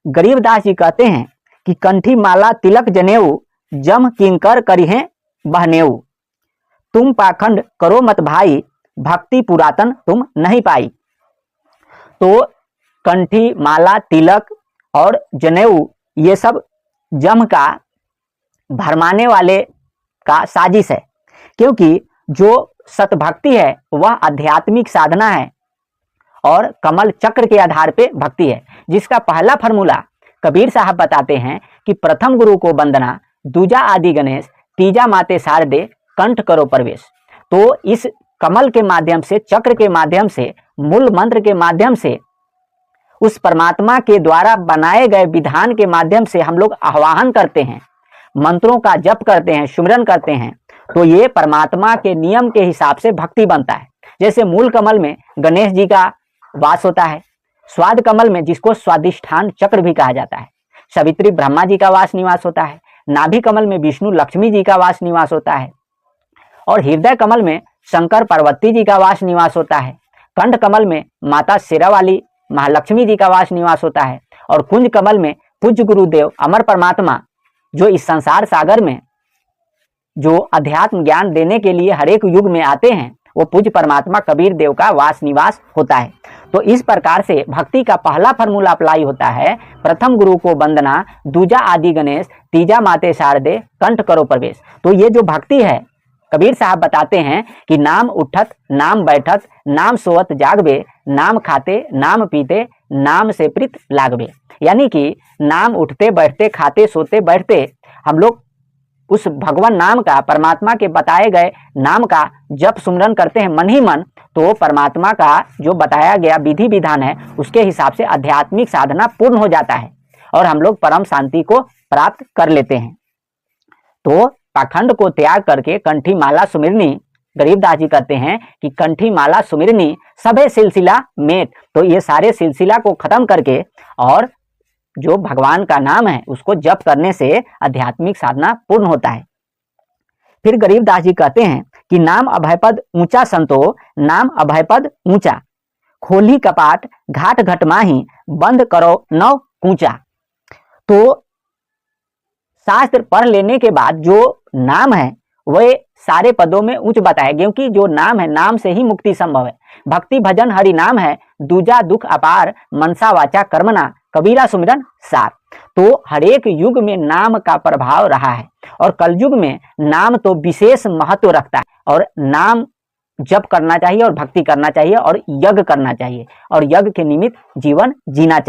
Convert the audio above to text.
गरीबदास जी कहते हैं कि कंठी माला तिलक जनेऊ जम किंकर करिहें बहनेऊ, तुम पाखंड करो मत भाई भक्ति पुरातन तुम नहीं पाई। तो कंठी माला तिलक और जनेऊ ये सब जम का भरमाने वाले का साजिश है, क्योंकि जो सतभक्ति है वह आध्यात्मिक साधना है और कमल चक्र के आधार पे भक्ति है, जिसका पहला फॉर्मूला कबीर साहब बताते हैं कि प्रथम गुरु को वंदना, दूजा आदि गणेश, तीजा माते शारदे, कंठ करो प्रवेश। तो इस कमल के माध्यम से, चक्र के माध्यम से, मूल मंत्र के माध्यम से, उस परमात्मा के द्वारा बनाए गए विधान के माध्यम से हम लोग आह्वान करते हैं, मंत्रों का जप करते हैं, सुमिरन करते हैं, तो ये परमात्मा के नियम के हिसाब से भक्ति बनता है। जैसे मूल कमल में गणेश जी का वास होता है, स्वाद कमल में, जिसको स्वादिष्ठान चक्र भी कहा जाता है, सवित्री ब्रह्मा जी का वास निवास होता है, नाभि कमल में विष्णु लक्ष्मी जी का वास निवास होता है, और हृदय कमल में शंकर पार्वती जी का वास निवास होता है, कंठ कमल में माता शेरावाली महालक्ष्मी जी का वास निवास होता है, और कुंज कमल में पूज्य गुरुदेव अमर परमात्मा जो इस संसार सागर में जो अध्यात्म ज्ञान देने के लिए हर एक युग में आते हैं, वो पूज्य परमात्मा कबीर देव का वास निवास होता है। तो इस प्रकार से भक्ति का पहला फॉर्मूला अप्लाई होता है, प्रथम गुरु को वंदना, दूजा आदि गणेश, तीजा माते शारदे, कंठ करो प्रवेश। तो ये जो भक्ति है, कबीर साहब बताते हैं कि नाम उठत नाम बैठत नाम सोवत जागबे, नाम खाते नाम पीते नाम से प्रीत लागबे। यानी कि नाम उठते बैठते खाते सोते बैठते हम लोग उस भगवान नाम का, परमात्मा के बताए गए नाम का जप सुमरन करते हैं मन ही मन, तो परमात्मा का जो बताया गया विधि विधान है उसके हिसाब से आध्यात्मिक साधना पूर्ण हो जाता है और हम लोग परम शांति को प्राप्त कर लेते हैं। तो पाखंड को त्याग करके कंठी माला सुमिरनी, गरीबदास जी कहते हैं कि कंठी माला सुमिरनी सबे सिलसिला मेट। तो ये सारे सिलसिला को खत्म करके और जो भगवान का नाम है उसको जप करने से आध्यात्मिक साधना पूर्ण होता है। फिर गरीबदास जी कहते हैं कि नाम अभयपद ऊंचा संतो, नाम अभयपद ऊंचा, खोली कपाट घाट घट माही, बंद करो नौ कूचा। तो शास्त्र पढ़ लेने के बाद जो नाम है वह सारे पदों में उच्च बताए, क्योंकि जो नाम है, नाम से ही मुक्ति संभव है। भक्ति भजन हरि नाम है, दूजा दुख अपार, मनसा वाचा कर्मना, कबीरा सुमिरन सार। तो हरेक युग में नाम का प्रभाव रहा है और कलयुग में नाम तो विशेष महत्व रखता है और नाम जप करना चाहिए और भक्ति करना चाहिए और यज्ञ करना चाहिए और यज्ञ के निमित्त जीवन जीना चाहिए।